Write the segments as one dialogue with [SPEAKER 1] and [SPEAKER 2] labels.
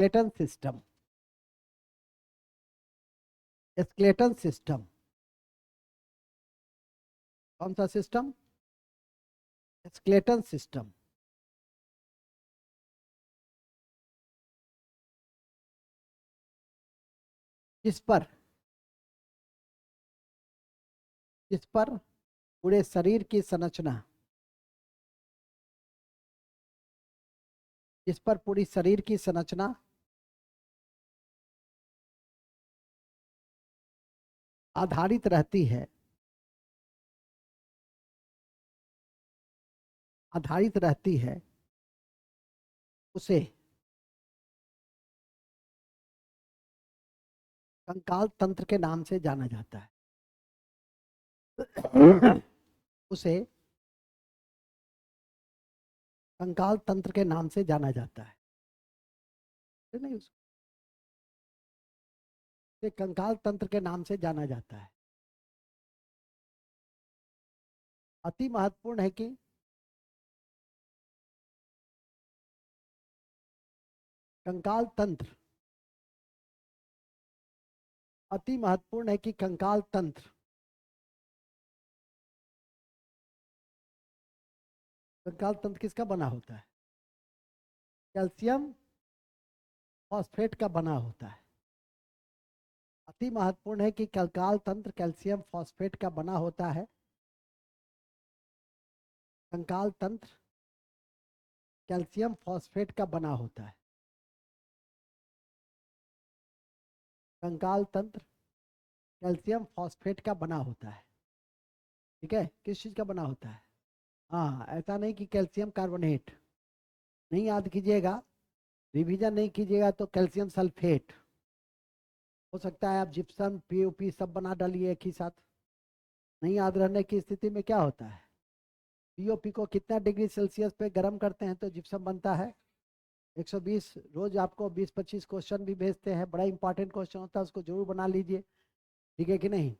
[SPEAKER 1] Skeleton system, skeleton system कौन सा system? Skeleton system. जिस पर पूरे शरीर की संरचना, जिस पर पूरी शरीर की संरचना आधारित रहती है, उसे कंकाल तंत्र के नाम से जाना जाता है। उसे कंकाल तंत्र के नाम से जाना जाता है। नहीं, उसे कंकाल तंत्र के नाम से जाना जाता है। अति महत्वपूर्ण है कि कंकाल तंत्र, अति महत्वपूर्ण है कि कंकाल तंत्र किसका बना होता है? कैल्शियम फॉस्फेट का बना होता है। अति महत्वपूर्ण है कि कंकाल तंत्र कैल्शियम फॉस्फेट का बना होता है। कंकाल तंत्र कैल्शियम फॉस्फेट का बना होता है। कंकाल तंत्र कैल्शियम फॉस्फेट का बना होता है। ठीक है, किस चीज का बना होता है? हाँ, ऐसा नहीं कि कैल्शियम कार्बोनेट, नहीं याद कीजिएगा, रिवीजन नहीं कीजिएगा तो कैल्शियम सल्फेट हो सकता है। आप जिप्सम पीओपी सब बना डालिए एक ही साथ। नहीं याद रहने की स्थिति में क्या होता है? पीओपी को कितना डिग्री सेल्सियस पे गर्म करते हैं तो जिप्सम बनता है? 120। रोज आपको 20-25 क्वेश्चन भी भेजते हैं, बड़ा इंपॉर्टेंट क्वेश्चन होता है, उसको जरूर बना लीजिए। ठीक है कि नहीं?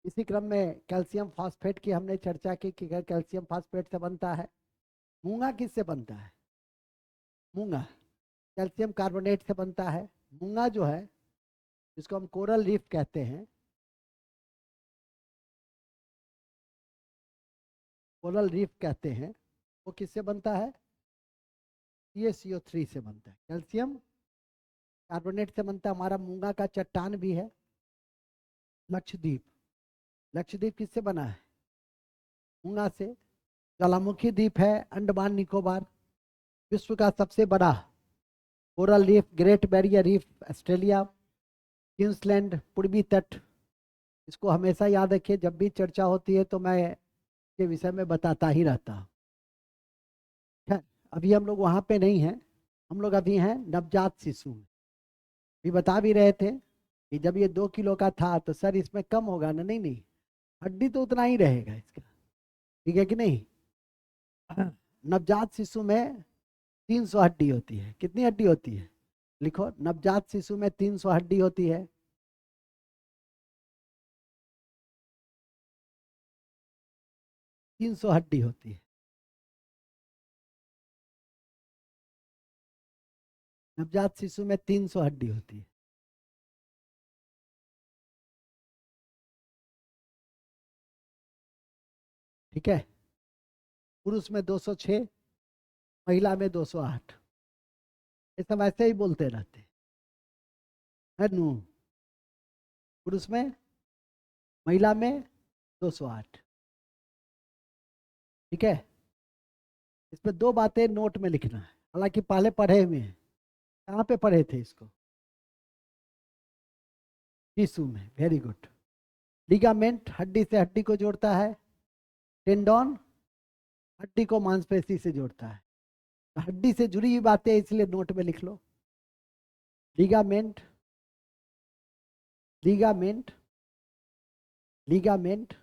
[SPEAKER 1] इसी क्रम में कैल्शियम फास्फेट की हमने चर्चा की कि कैल्शियम फास्फेट से बनता है। मूंगा किससे बनता है? मूंगा कैल्शियम कार्बोनेट से बनता है। मूंगा जो है, जिसको हम कोरल रीफ कहते हैं, कोरल रीफ कहते हैं, वो किससे बनता है? ये CO3 से बनता है। कैल्शियम कार्बोनेट से बनता है। हमारा मूंगा का चट्टान भी है लक्षद्वीप। लक्षद्वीप किससे बना है? मूंगा से। ज्वालामुखी द्वीप है अंडमान निकोबार, विश्व का सबसे बड़ा coral reef, great barrier reef Australia, Queensland पूर्वी तट। इसको हमेशा याद रखिए, जब भी चर्चा होती है तो मैं के विषय में बताता ही रहता हूँ। अभी हम लोग वहां पे नहीं हैं, हम लोग अभी हैं नवजात शिशु में। भी बता भी रहे थे कि जब ये 2 किलो का था तो सर इसमें कम होगा ना? नहीं नहीं, हड्डी तो उतना ही रहेगा इसका। ठीक है कि नहीं? नवजात शिशु में 300 हड्डी होती है। कितनी हड्डी होती है? लिखो, नवजात शिशु में 300 हड्डी होती है। तीन सौ हड्डी होती है। नवजात शिशु में 300 हड्डी होती है। ठीक है, पुरुष में 206, महिला में 208। ये सब ऐसे ही बोलते रहते हैं, है नु? पुरुष में, महिला में 208। ठीक है, इसमें दो बातें नोट में लिखना है, हालांकि पहले पढ़े हुए हैं। कहाँ पे पढ़े थे इसको? टिश्यू में। Very good. लिगामेंट हड्डी से हड्डी को जोड़ता है। टेंडन हड्डी को मांसपेशी से जोड़ता है। हड्डी से जुड़ी हुई बातें इसलिए नोट में लिख लो। लिगामेंट, लिगामेंट, लिगामेंट,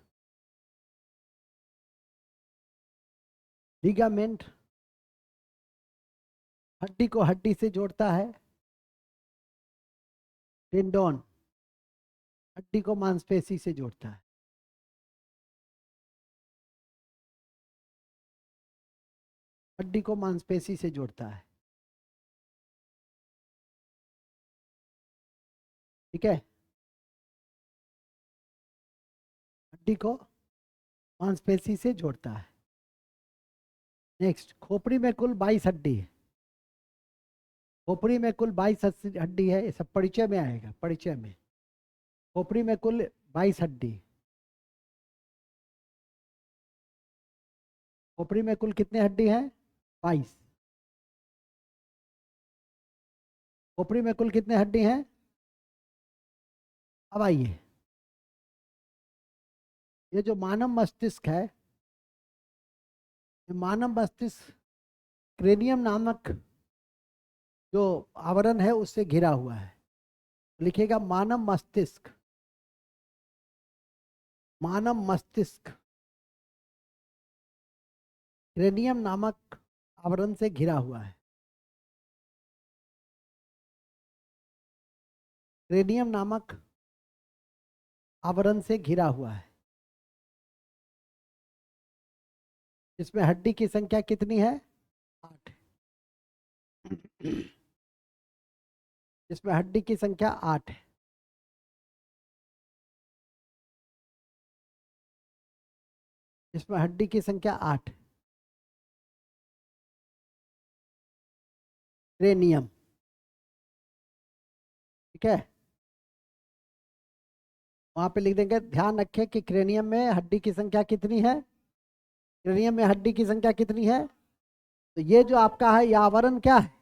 [SPEAKER 1] लिगामेंट हड्डी को हड्डी से जोड़ता है। टेंडन हड्डी को मांसपेशी से जोड़ता है। हड्डी को मांसपेशी से जोड़ता है। ठीक है, हड्डी को मांसपेशी से जोड़ता है। नेक्स्ट, खोपड़ी में कुल 22 हड्डी है। खोपड़ी में कुल 22 हड्डी है, ये सब परिचय में आएगा, परिचय में। खोपड़ी में कुल 22 हड्डी। खोपड़ी में कुल कितने हड्डी हैं? 22। खोपड़ी में कुल कितने हड्डी हैं? अब आइए, ये जो मानव मस्तिष्क है, ये मानव मस्तिष्क क्रेनियम नामक जो आवरण है उससे घिरा हुआ है। लिखिएगा मानव मस्तिष्क, मानव मस्तिष्क क्रेनियम नामक आवरण से घिरा हुआ है। क्रेनियम नामक आवरण से घिरा हुआ है। इसमें हड्डी की संख्या कितनी है? 8। इसमें हड्डी की संख्या 8 है। इसमें हड्डी की संख्या 8। क्रेनियम, ठीक है, वहां पे लिख देंगे। ध्यान रखें कि क्रेनियम में हड्डी की संख्या कितनी है? क्रेनियम में हड्डी की संख्या कितनी है? तो ये जो आपका है, ये आवरण क्या है?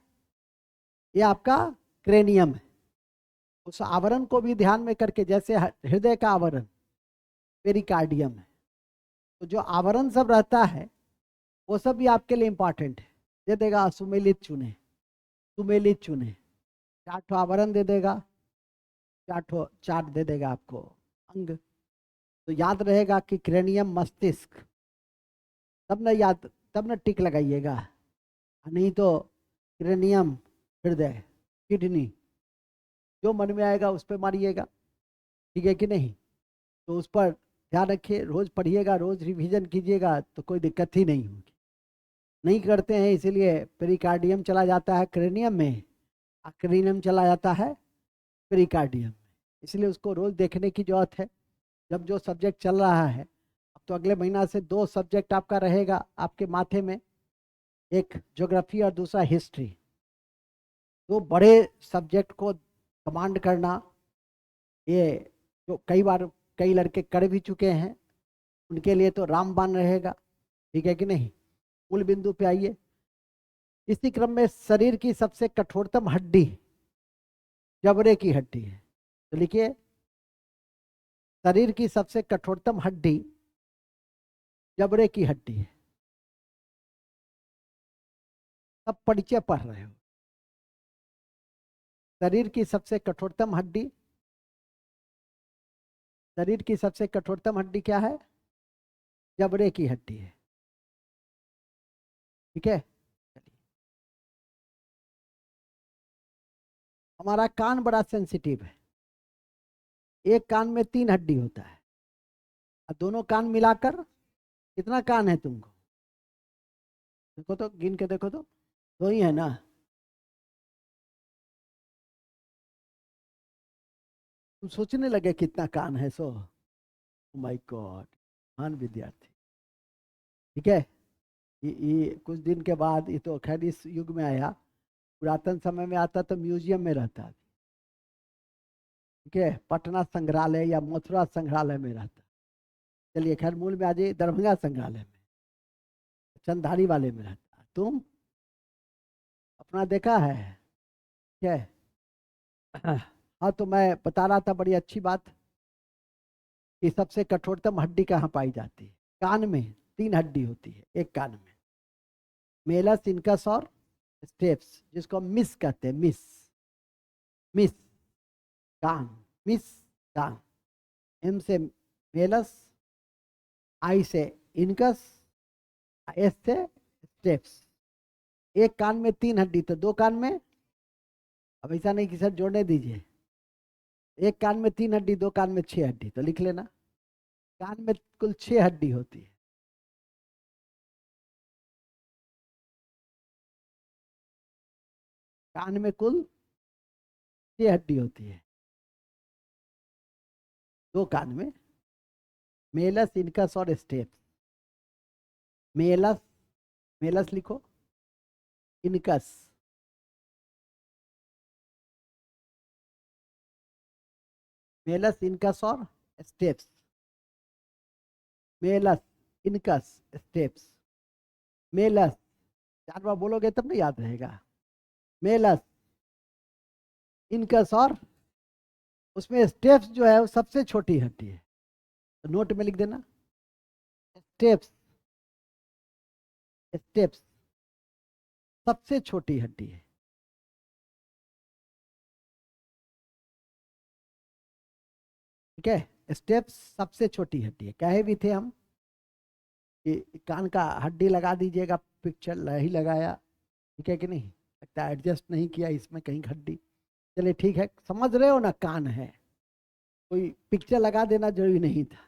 [SPEAKER 1] ये आपका क्रेनियम है। उस आवरण को भी ध्यान में करके, जैसे हृदय का आवरण पेरिकार्डियम है, तो जो आवरण सब रहता है वो सब भी आपके लिए इंपॉर्टेंट है। दे देगा सुमेलित चुने, सुमेलित चुने, 4 ठो आवरण दे देगा, 4 ठो चार्ट दे देगा आपको अंग। तो याद रहेगा कि क्रेनियम मस्तिष्क, तब ना याद, तब ना टिक लगाइएगा, नहीं तो क्रेनियम हृदय किडनी, जो मन में आएगा उस पर मारिएगा, ठीक है कि नहीं? तो उस पर ध्यान रखिए, रोज पढ़िएगा, रोज रिवीजन कीजिएगा, तो कोई दिक्कत ही नहीं होगी। नहीं करते हैं इसीलिए पेरिकार्डियम चला जाता है क्रेनियम में, क्रेनियम चला जाता है पेरिकार्डियम में। इसलिए उसको रोज देखने की जरूरत है। जब जो सब्जेक्ट चल रहा है, अब तो अगले महीना से 2 सब्जेक्ट आपका रहेगा आपके माथे में, एक ज्योग्राफी और दूसरा हिस्ट्री। 2 बड़े सब्जेक्ट को कमांड करना, ये जो कई बार कई लड़के कर भी चुके हैं, उनके लिए तो रामबाण रहेगा, ठीक है कि नहीं? मूल बिंदु पे आइए। इसी क्रम में शरीर की सबसे कठोरतम हड्डी जबड़े की हड्डी है। तो लिखिए, शरीर की सबसे कठोरतम हड्डी जबड़े की हड्डी है। सब परिचय पढ़ रहे हो। शरीर की सबसे कठोरतम हड्डी, शरीर की सबसे कठोरतम हड्डी क्या है? जबड़े की हड्डी है, ठीक है। हमारा कान बड़ा सेंसिटिव है। एक कान में 3 हड्डी होता है, और दोनों कान मिलाकर कितना कान है तुमको? देखो तो, गिन के देखो तो, 2 ही है ना? तुम सोचने लगे कितना कान है सो। माय गॉड, महान विद्यार्थी, ठीक है। ये कुछ दिन के बाद, ये तो खैर इस युग में आया, पुरातन समय में आता तो म्यूजियम में रहता, ठीक है, पटना संग्रहालय या मथुरा संग्रहालय में रहता। चलिए खैर, मूल में आ जाइए, दरभंगा संग्रहालय में, चंदधारी वाले में रहता। तुम अपना देखा है क्या? हाँ, तो मैं बता रहा था बड़ी अच्छी बात कि सबसे कठोरतम हड्डी कहाँ पाई जाती है? कान में 3 हड्डी होती है एक कान में, मेलस, इनकस और स्टेप्स, जिसको हम मिस कहते हैं, मिस, मिस कान, मिस कान। एम से मेलस, आई से इनकस, एस से स्टेप्स। एक कान में 3 हड्डी, तो 2 कान में, अब ऐसा नहीं कि सर जोड़ने दीजिए, एक कान में 3 हड्डी, 2 कान में 6 हड्डी, तो लिख लेना। कान में कुल 6 हड्डी होती है। कान में कुल 6 हड्डी होती है। दो कान में, मेलस, इनकस और स्टेप्स। मेलस, मेलस लिखो, इनकस, मेलस, इनकस और steps. Malus, incus, steps. Malus, 4 बार बोलोगे तब नहीं याद रहेगा। मेलस, इनकस और उसमें स्टेप्स जो है वो सबसे छोटी हड्डी है, तो नोट में लिख देना, स्टेप्स, स्टेप्स सबसे छोटी हड्डी है। ठीक है, स्टेप्स सबसे छोटी हड्डी है। कहे भी थे हम कि कान का हड्डी लगा दीजिएगा, पिक्चर ही लगाया, ठीक है कि नहीं, लगता है एडजस्ट नहीं किया इसमें कहीं हड्डी। चलिए ठीक है, समझ रहे हो ना, कान है, कोई पिक्चर लगा देना जरूरी नहीं था।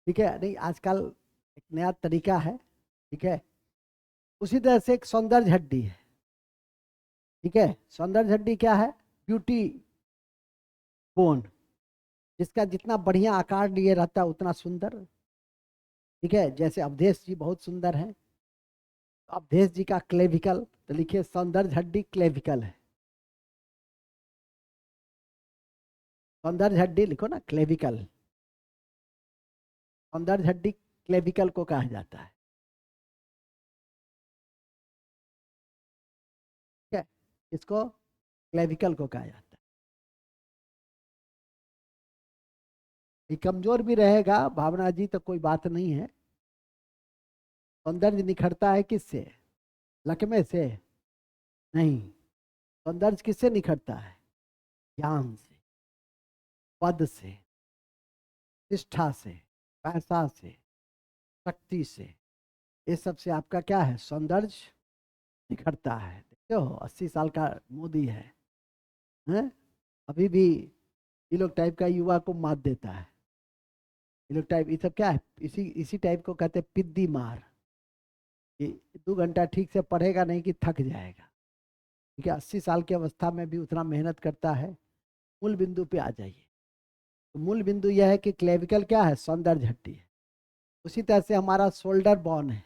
[SPEAKER 1] ठीक है, नहीं आजकल एक नया तरीका है। ठीक है, उसी तरह से एक सौंदर्य हड्डी है। ठीक है, सौंदर्य हड्डी क्या है? ब्यूटी बोन, जिसका जितना बढ़िया आकार लिए रहता है उतना सुंदर। ठीक है, जैसे अवधेश जी बहुत सुंदर है, अवधेश जी का क्लेविकल, तो लिखिए सौंदर्य हड्डी क्लेविकल है। सौंदर्य हड्डी लिखो ना, क्लेविकल, सौंदर्य हड्डी क्लेविकल को कहा जाता है। ठीक है, इसको क्लेविकल को कहा जाता है। ये कमजोर भी रहेगा भावना जी तो कोई बात नहीं है। सौंदर्य निखरता है किससे? लकमे से नहीं, सौंदर्य किससे निखरता है? ज्ञान से, पद से, निष्ठा से, पैसा से, शक्ति से, ये सब से आपका क्या है? सौंदर्य निखरता है। देखते हो 80 साल का मोदी है? अभी भी ये लोग टाइप का युवा को मात देता है। ये लोग टाइप, ये सब क्या है? इसी इसी टाइप को कहते हैं पिद्दी मार। ये 2 घंटा ठीक से पढ़ेगा नहीं कि थक जाएगा। ठीक है, 80 साल की अवस्था में भी उतना मेहनत करता है। मूल बिंदु पे आ जाइए। तो मूल बिंदु यह है कि क्लेविकल क्या है? सौंदर्य हड्डी है। उसी तरह से हमारा शोल्डर बोन है,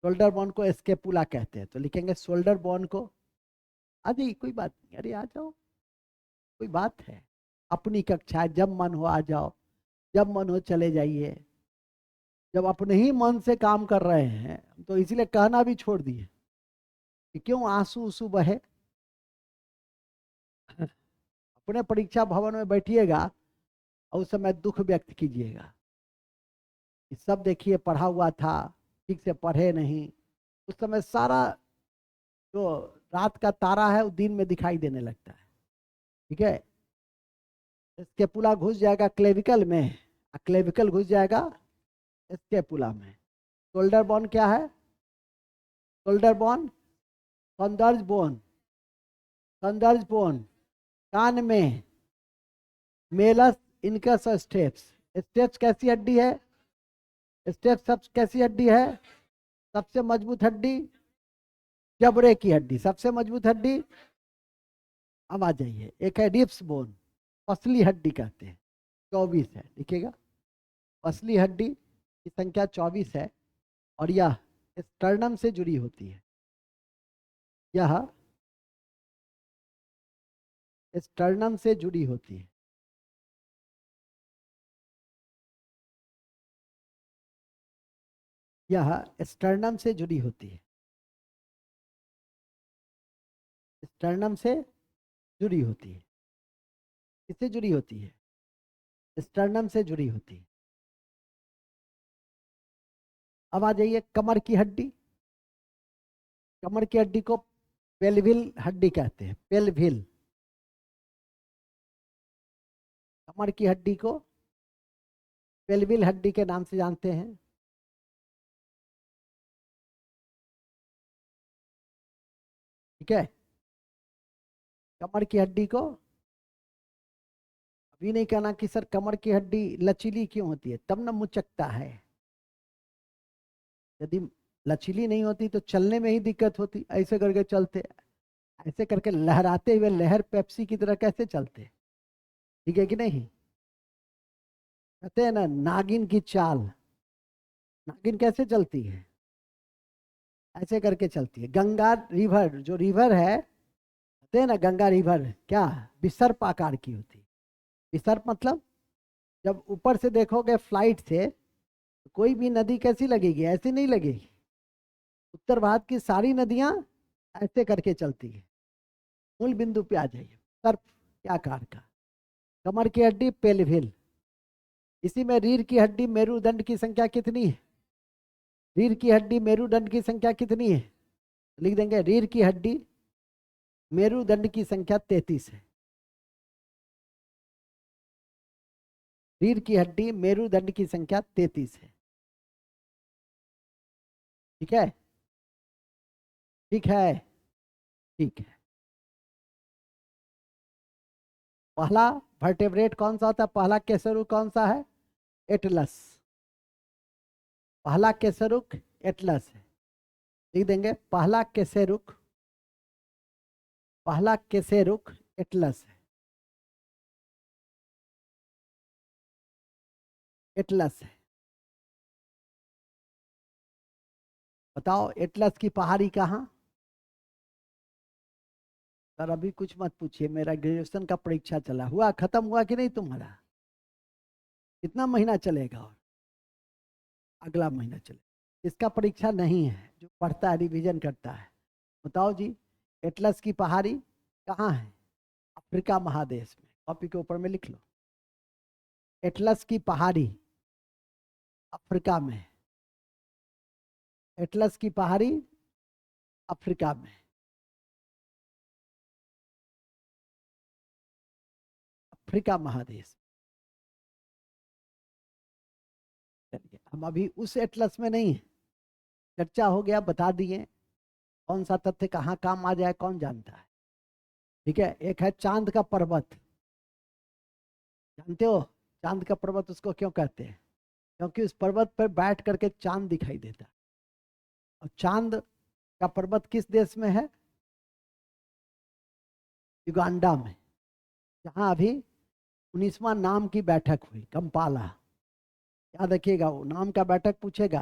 [SPEAKER 1] शोल्डर बोन को स्केपुला कहते हैं, तो लिखेंगे शोल्डर बोन को। आ जाइए, कोई बात नहीं, अरे आ जाओ, कोई बात है। अपनी कक्षा, जब मन हो आ जाओ, जब मन हो चले जाइए। जब अपने ही मन से काम कर रहे हैं तो इसीलिए कहना भी छोड़ दिए कि क्यों आंसू उसूं बहे। अपने परीक्षा भवन में बैठिएगा और उस समय दुख व्यक्त कीजिएगा। सब देखिए पढ़ा हुआ था, ठीक से पढ़े नहीं, उस समय सारा जो रात का तारा है वो दिन में दिखाई देने लगता है। ठीक है, स्केपुला घुस जाएगा क्लेविकल में, क्लेविकल घुस जाएगा स्केपुला में। शोल्डर बोन क्या है? शोल्डर बोन, सौंदर्य बोन, सौंदर्य बोन कान में, मेलस, इनकस और स्टेप्स। स्टेप्स कैसी हड्डी है? स्टेप्स सब कैसी हड्डी है? सबसे मजबूत हड्डी, जबड़े की हड्डी, सबसे मजबूत हड्डी। अब आ जाइए, एक है रिप्स बोन, पसली हड्डी कहते हैं, 24 है, लिखिएगा। पसली हड्डी की संख्या 24 है और यह स्टर्नम से जुड़ी होती है। यह स्टर्नम से जुड़ी होती है। यह स्टर्नम से जुड़ी होती है, स्टर्नम से जुड़ी होती है। किससे जुड़ी होती है? स्टर्नम से जुड़ी होती है। अब आ जाइए कमर की हड्डी। कमर की हड्डी को पेल्विल हड्डी कहते हैं, पेल्विल। कमर की हड्डी को पेल्विल हड्डी के नाम से जानते हैं। ठीक है, कमर की हड्डी को अभी नहीं कहना कि सर कमर की हड्डी लचीली क्यों होती है, तब न मुचकता है। यदि लचीली नहीं होती तो चलने में ही दिक्कत होती, ऐसे करके चलते, ऐसे करके लहराते हुए लहर पेप्सी की तरह कैसे चलते? ठीक है कि नहीं? कहते हैं ना नागिन की चाल। नागिन कैसे चलती है? ऐसे करके चलती है। गंगा रिवर, जो रिवर है, कहते हैं ना गंगा रिवर क्या विसर्प आकार की होती है। विसर्प मतलब जब ऊपर से देखोगे फ्लाइट से, तो कोई भी नदी कैसी लगेगी? ऐसी नहीं लगेगी। उत्तर भारत की सारी नदियां ऐसे करके चलती है। मूल बिंदु पे आ जाइए। सर्प क्या आकार का। कमर की हड्डी पेल्विल। इसी में रीढ़ की हड्डी मेरुदंड की संख्या कितनी है? रीढ़ की हड्डी मेरुदंड की संख्या कितनी है? लिख देंगे रीढ़ की हड्डी मेरुदंड की संख्या 33 है। रीढ़ की हड्डी मेरुदंड की संख्या 33 है। ठीक है? ठीक है। ठीक है। पहला वर्टेब्रेट कौन सा होता है? पहला केसरुक कौन सा है? एटलस। पहला केसरुक एटलस है। लिख देंगे पहला केसरुक, पहला केसरुक एटलस है। एटलस है। बताओ एटलस की पहाड़ी कहाँ? सर अभी कुछ मत पूछिए, मेरा ग्रेजुएशन का परीक्षा चला हुआ, खत्म हुआ कि नहीं तुम्हारा? कितना महीना चलेगा? और अगला महीना चले। इसका परीक्षा नहीं है, जो पढ़ता है रिवीजन करता है। बताओ जी, एटलस की पहाड़ी कहाँ है? अफ्रीका महादेश में। कॉपी के ऊपर में लिख लो, एटलस की पहाड़ी अफ्रीका में। एटलस की पहाड़ी अफ्रीका में। अफ्रीका महादेश। चलिए हम अभी उस एटलस में नहीं है। चर्चा हो गया, बता दिए कौन सा तथ्य कहाँ काम आ जाए कौन जानता है। ठीक है। एक है चांद का पर्वत। जानते हो चांद का पर्वत उसको क्यों कहते हैं? क्योंकि उस पर्वत पर बैठ करके चांद दिखाई देता है। और चांद का पर्वत किस देश में है? युगांडा में। जहां अभी 19वां नाम की बैठक हुई, कंपाला। याद रखिएगा, वो नाम का बैठक पूछेगा।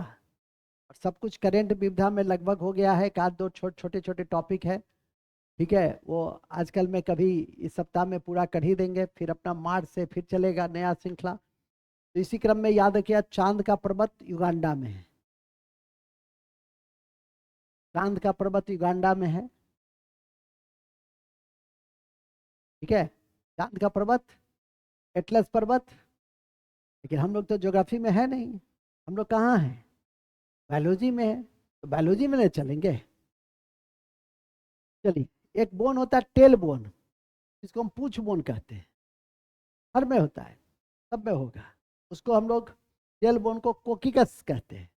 [SPEAKER 1] और सब कुछ करेंट विविधा में लगभग हो गया है, एक आध दो छोटे छोटे टॉपिक है। ठीक है, वो आजकल में कभी इस सप्ताह में पूरा कर ही देंगे, फिर अपना मार्च से फिर चलेगा नया श्रृंखला। तो इसी क्रम में याद रखिए चांद का पर्वत युगांडा में है। चांद का पर्वत युगांडा में है। ठीक है। चांद का पर्वत एटलस पर्वत। लेकिन हम लोग तो ज्योग्राफी में है नहीं, हम लोग कहाँ हैं? बायोलॉजी में है, तो बायोलॉजी में नहीं चलेंगे। चलिए, एक बोन होता है टेल बोन, जिसको हम पूछ बोन कहते हैं। हर में होता है, सब में होगा। उसको हम लोग टेल बोन को कोकिकस कहते हैं।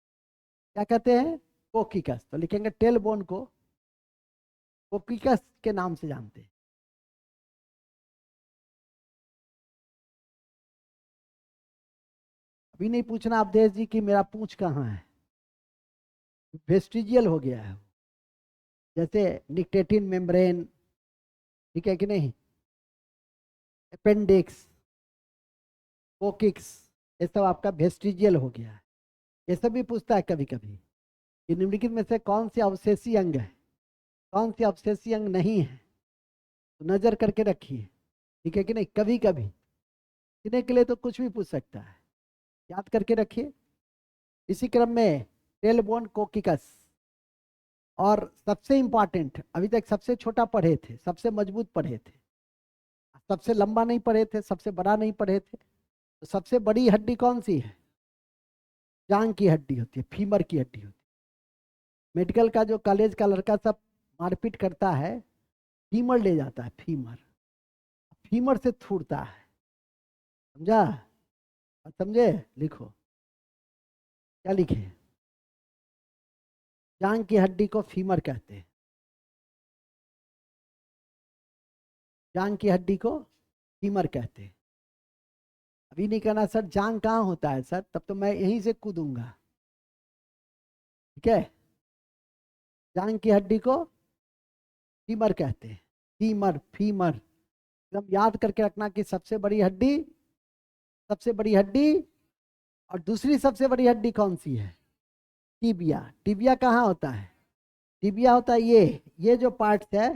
[SPEAKER 1] क्या कहते हैं? कोकिकस। तो लिखेंगे टेल बोन को कोकिकस के नाम से जानते हैं। अभी नहीं पूछना अवधेश जी कि मेरा पूछ कहाँ है। वेस्टिजियल हो गया है, जैसे निक्टेटिन मेम्ब्रेन। ठीक है कि नहीं? अपेंडिक्स, कोकिक्स, ये सब आपका वेस्टिजियल हो गया है। ये सब भी पूछता है कभी कभी कि निम्नलिखित में से कौन सी अवशेषी अंग है, कौन सी अवशेषी अंग नहीं है। तो नजर करके रखिए। ठीक है कि नहीं? कभी कभी सीखने के लिए तो कुछ भी पूछ सकता है, याद करके रखिए। इसी क्रम में टेलबोन कोकिकस। और सबसे इंपॉर्टेंट, अभी तक सबसे छोटा पढ़े थे, सबसे मजबूत पढ़े थे, सबसे लंबा नहीं पढ़े थे, सबसे बड़ा नहीं पढ़े थे। तो सबसे बड़ी हड्डी कौन सी है? जांग की हड्डी होती है, फीमर की हड्डी होती है। मेडिकल का जो कॉलेज का लड़का सब मारपीट करता है, फीमर ले जाता है, फीमर। फीमर से थूरता है। समझा? समझे? लिखो, क्या लिखे? जांग की हड्डी को फीमर कहते हैं। जांग की हड्डी को फीमर कहते हैं। अभी नहीं कहना सर जांग कहाँ होता है सर, तब तो मैं यहीं से कूदूंगा। ठीक है। जांग की हड्डी को फीमर कहते हैं। फीमर, फीमर एकदम याद करके रखना कि सबसे बड़ी हड्डी सबसे बड़ी हड्डी। और दूसरी सबसे बड़ी हड्डी कौन सी है? टिबिया। टिबिया कहाँ होता है? टिबिया होता है ये जो पार्ट है,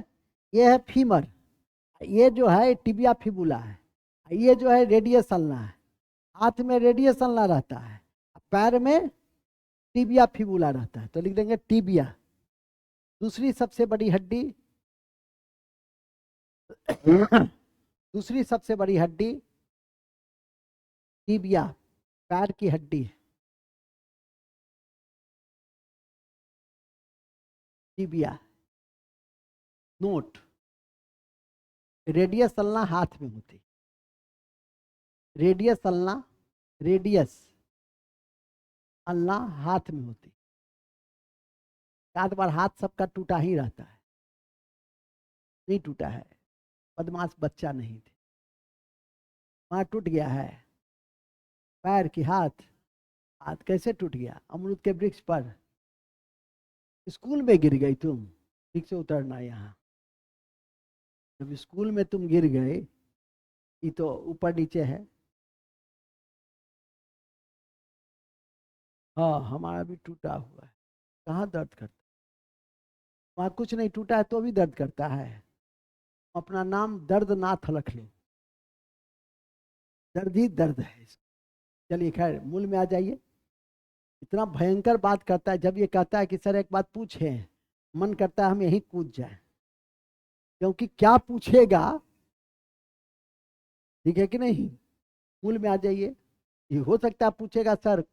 [SPEAKER 1] ये है फीमर, ये जो है टिबिया फिबुला है, ये जो है रेडियस अल्ना है। हाथ में रेडियस अल्ना रहता है, पैर में टिबिया फिबुला रहता है, तो लिख देंगे टिबिया। दूसरी सबसे बड़ी हड्डी दूसरी सबसे बड़ी हड्डी टिबिया, पैर की हड्डी है, टिबिया। नोट, रेडियस अल्ना हाथ में होती, रेडियस अल्ना, रेडियस अल्ना हाथ में होती। रात भर हाथ सबका टूटा ही रहता है, नहीं टूटा है, बदमाश बच्चा नहीं थे, वहां टूट गया है पैर की। हाथ, हाथ कैसे टूट गया? अमरूद के वृक्ष पर स्कूल में गिर गई तुम, ठीक से उतरना यहाँ। जब स्कूल में तुम गिर गए, ये तो ऊपर नीचे है। हाँ, हमारा भी टूटा हुआ है। कहाँ दर्द करता? वहां कुछ नहीं टूटा है तो भी दर्द करता है। अपना नाम दर्दनाथ रख लो, दर्द ही दर्द है। चलिए खैर, मूल में आ जाइए। इतना भयंकर बात करता है, जब ये कहता है कि सर एक बात पूछे, मन करता है हम यहीं कूद जाए, क्योंकि क्या पूछेगा, ठीक है कि नहीं? मूल में आ जाइए। ये हो सकता है पूछेगा सर,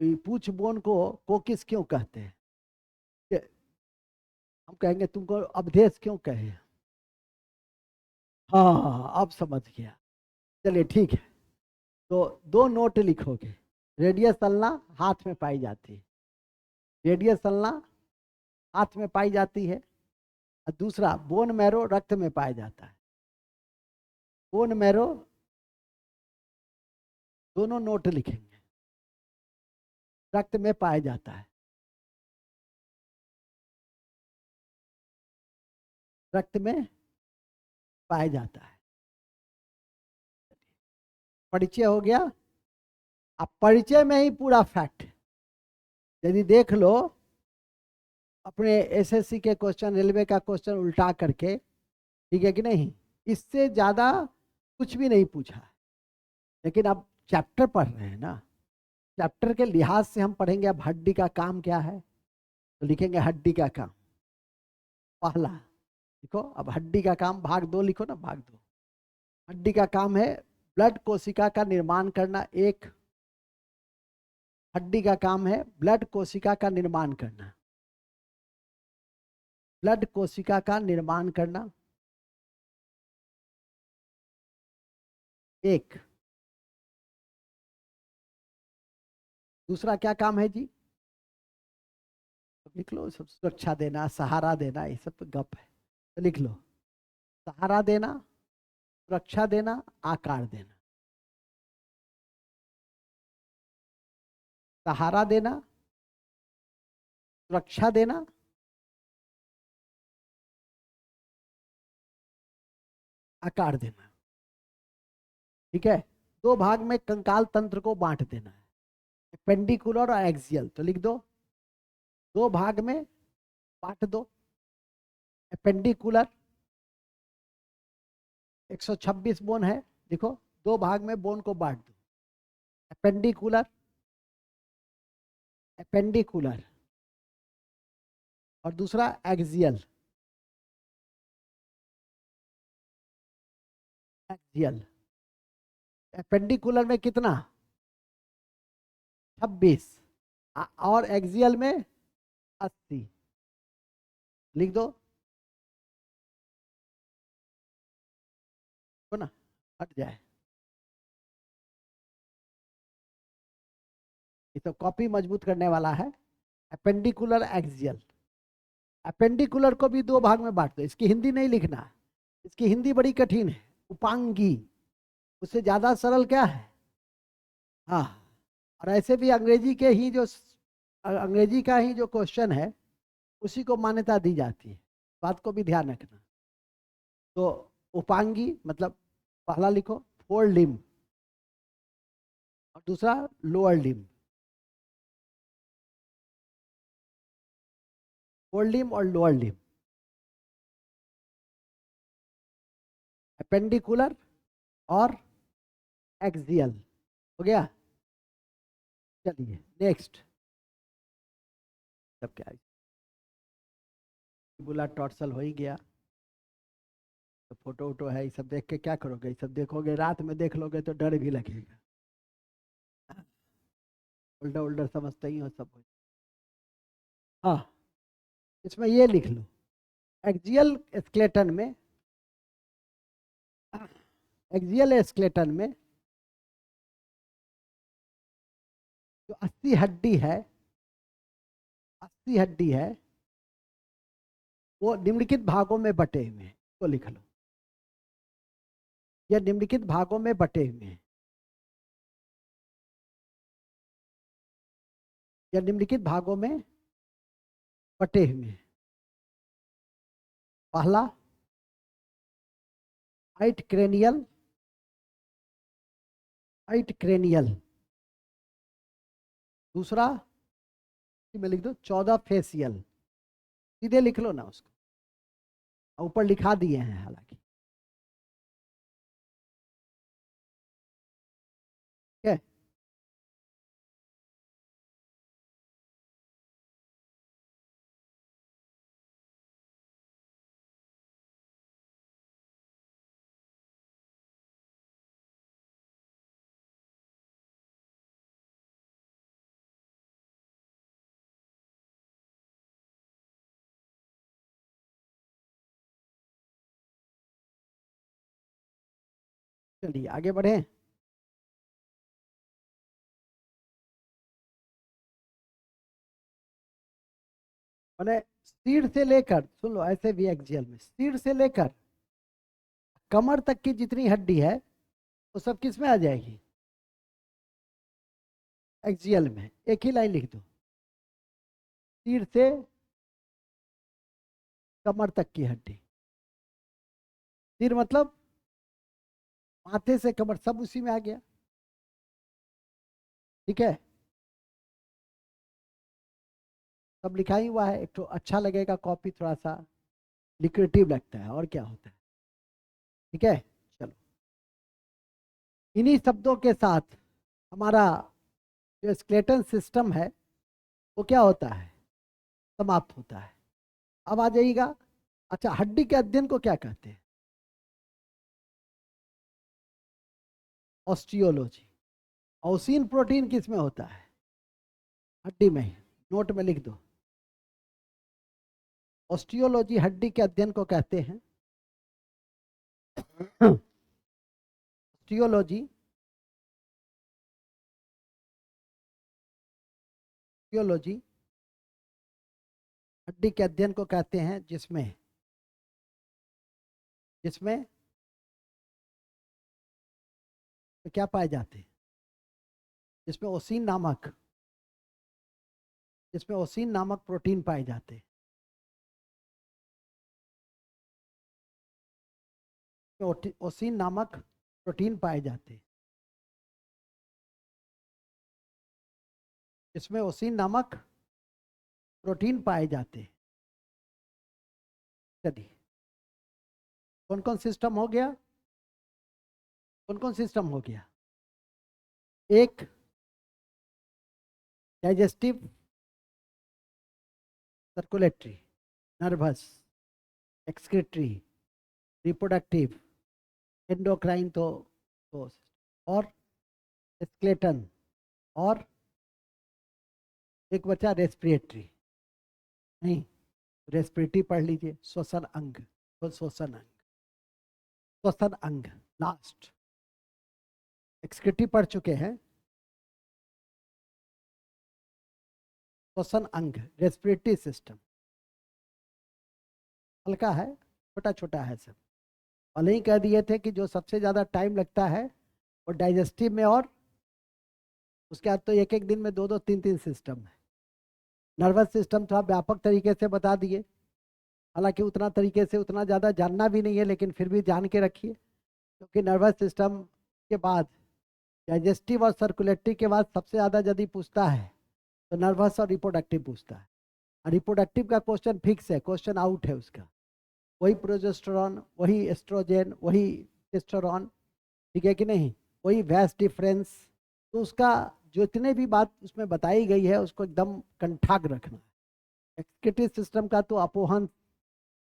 [SPEAKER 1] पूछ बोन को कोकिस क्यों कहते हैं? हम कहेंगे तुमको अवधेश क्यों कहे? हाँ, अब समझ गया। चलिए ठीक है, तो दो नोट लिखोगे। रेडियस अल्ना हाथ में पाई जाती है, रेडियस अल्ना हाथ में पाई जाती है। और दूसरा बोन मैरो रक्त में पाया जाता है। बोन मैरो, दोनों नोट लिखेंगे, रक्त में पाया जाता है, रक्त में पाया जाता है। परिचय हो गया। अब परिचय में ही पूरा फैक्ट। यदि देख लो अपने एसएससी के क्वेश्चन, रेलवे का क्वेश्चन उल्टा करके, ठीक है कि नहीं, इससे ज्यादा कुछ भी नहीं पूछा। लेकिन अब चैप्टर पढ़ रहे हैं ना, चैप्टर के लिहाज से हम पढ़ेंगे। अब हड्डी का काम क्या है, तो लिखेंगे हड्डी का काम पहला। लिखो अब हड्डी का काम, भाग 2 लिखो ना, भाग 2। हड्डी का काम है ब्लड कोशिका का निर्माण करना। एक, हड्डी का काम है ब्लड कोशिका का निर्माण करना, ब्लड कोशिका का निर्माण करना। एक। दूसरा क्या काम है जी? लिख लो, सब सुरक्षा देना, सहारा देना, ये सब तो गप है, तो लिख लो। सहारा देना, सुरक्षा देना, आकार देना। सहारा देना, सुरक्षा देना, आकार देना। ठीक है। दो भाग में कंकाल तंत्र को बांट देना है, पेंडिकुलर और एक्सियल। तो लिख दो, दो भाग में बांट दो। पेंडिकुलर 126 बोन है, देखो, दो भाग में बोन को बांट दो। पेंडिकुलर, पेंडिकुलर, और दूसरा एक्सियल, एक्सियल। पेंडिकुलर में कितना? 26, और एक्सियल में 80। लिख दो तो ना हट जाए। ये तो कॉपी मजबूत करने वाला है। Appendicular axial. अपेंडिकुलर को भी दो भाग में बांट दो। इसकी हिंदी नहीं लिखना, इसकी हिंदी बड़ी कठिन है, उपांगी। उससे ज्यादा सरल क्या है? हाँ। और ऐसे भी अंग्रेजी के ही जो, अंग्रेजी का ही जो क्वेश्चन है, उसी को मान्यता दी जाती है, बात को भी ध्यान रखना। तो उपांगी मतलब, पहला लिखो फोर लिम्ब, और दूसरा लोअर लिम्ब, फोर लिम्ब और लोअर लिम्ब, अपेंडिकुलर और एक्सियल। हो गया। चलिए नेक्स्ट, सब क्या बुला टॉर्सल हो ही गया। तो फोटो वोटो है, ये सब देख के क्या करोगे? ये सब देखोगे रात में देख लोगे तो डर भी लगेगा। उल्टा उल्टा समझते ही हो सब कुछ। हाँ, इसमें ये लिख लो, एक्सियल स्केलेटन में, एक्सियल स्केलेटन में जो 80 हड्डी है, 80 हड्डी है, वो निम्नलिखित भागों में बटे हुए हैं। तो लिख लो, यह निम्नलिखित भागों में बटे हुए हैं, या निम्नलिखित भागों में बटे हुए हैं। पहला हाइट क्रेनियल, हाइट क्रेनियल। दूसरा में लिख दो 14 फेसियल, सीधे लिख लो ना उसको, ऊपर लिखा दिए हैं हालांकि। ठीक है, चलिए आगे बढ़े। मैंने सिर से लेकर, सुन लो ऐसे भी एक्सियल में, सिर से लेकर कमर तक की जितनी हड्डी है वो सब किस में आ जाएगी? एक्सियल में। एक ही लाइन लिख दो, सिर से कमर तक की हड्डी। सिर मतलब माथे से कमर, सब उसी में आ गया। ठीक है, सब लिखा ही हुआ है। एक तो अच्छा लगेगा, कॉपी थोड़ा सा लिक्रेटिव लगता है, और क्या होता है। ठीक है, चलो इन्हीं शब्दों के साथ हमारा जो स्केलेटन सिस्टम है वो क्या होता है? समाप्त होता है। अब आ जाइएगा, अच्छा हड्डी के अध्ययन को क्या कहते हैं? ऑस्टियोलॉजी। औसीन प्रोटीन किस में होता है? हड्डी में। नोट में लिख दो, ऑस्टियोलॉजी हड्डी के अध्ययन को कहते हैं। ऑस्टियोलॉजी, ऑस्टियोलॉजी हड्डी के अध्ययन को कहते हैं जिसमें, जिसमें तो क्या पाए जाते हैं? जिसमें ओसिन नामक, जिसमें ओसिन नामक प्रोटीन पाए जाते हैं। ओसिन नामक प्रोटीन पाए जाते हैं। इसमें ओसिन नामक प्रोटीन पाए जाते हैं। चलिए, कौन कौन सिस्टम हो गया? कौन कौन सिस्टम हो गया? एक digestive, circulatory, nervous, excretory, reproductive, endocrine, तो और स्केलेटन, और एक बचा रेस्पिरेटरी। नहीं, रेस्पिरेटरी पढ़ लीजिए, श्वसन अंग, तो श्वसन अंग, श्वसन अंग लास्ट। एक्सक्रीटरी पढ़ चुके हैं, श्वसन अंग, रेस्पिरेटरी सिस्टम हल्का है, छोटा छोटा है सब। और नहीं कह दिए थे कि जो सबसे ज्यादा टाइम लगता है वो डाइजेस्टिव में, और उसके बाद तो एक एक दिन में दो दो तीन तीन सिस्टम है। नर्वस सिस्टम थोड़ा व्यापक तरीके से बता दिए, हालांकि उतना तरीके से उतना ज़्यादा जानना भी नहीं है, लेकिन फिर भी जान के रखिए, क्योंकि नर्वस सिस्टम के बाद डाइजेस्टिव और सर्कुलेटरी के बाद सबसे ज्यादा यदि पूछता है तो नर्वस और रिप्रोडक्टिव पूछता है। और रिप्रोडक्टिव का क्वेश्चन फिक्स है, क्वेश्चन आउट है उसका, वही प्रोजेस्टेरॉन, वही एस्ट्रोजन, वही टेस्टोस्टेरोन, ठीक है कि नहीं, वही वैस डिफरेंस। तो उसका जो इतने भी बात उसमें बताई गई है उसको एकदम कंठाग रखना है। एक्सक्रीटरी सिस्टम का तो अपोहन,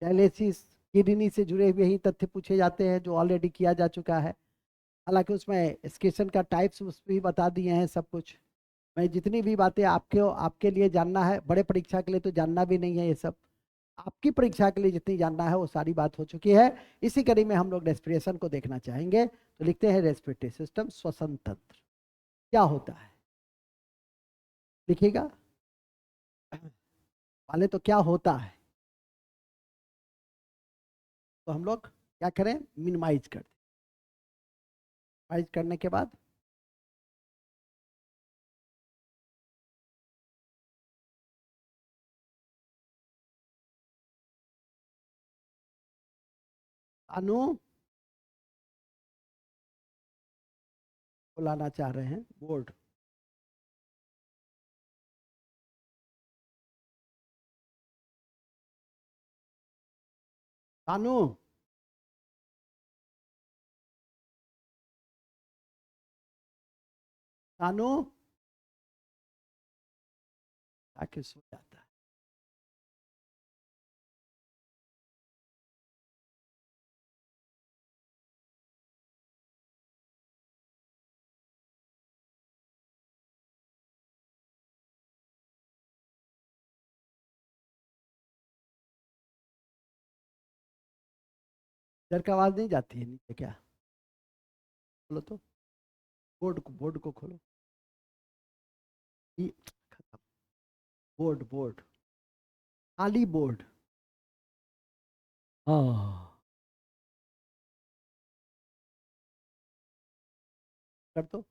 [SPEAKER 1] डायलिसिस, किडनी से जुड़े हुए ही तथ्य पूछे जाते हैं जो ऑलरेडी किया जा चुका है। हालांकि उसमें एस्केशन का टाइप्स उस भी बता दिए हैं सब कुछ। मैं जितनी भी बातें आपके लिए जानना है, बड़े परीक्षा के लिए तो जानना भी नहीं है ये सब, आपकी परीक्षा के लिए जितनी जानना है वो सारी बात हो चुकी है। इसी कड़ी में हम लोग रेस्पिरेशन को देखना चाहेंगे। तो लिखते हैं रेस्पिरेटरी सिस्टम, श्वसन तंत्र क्या होता है, लिखिएगा पहले तो क्या होता है, तो हम लोग क्या करें, मिनिमाइज कर दें। मिनिमाइज करने के बाद अनु बुलाना चाह रहे हैं बोर्ड। अनु अनु आके सो जाता है। इधर का आवाज नहीं जाती है नीचे क्या, खोलो तो, बोर्ड को खोलो। ये खत्म, बोर्ड बोर्ड, खाली बोर्ड। हाँ कर दो।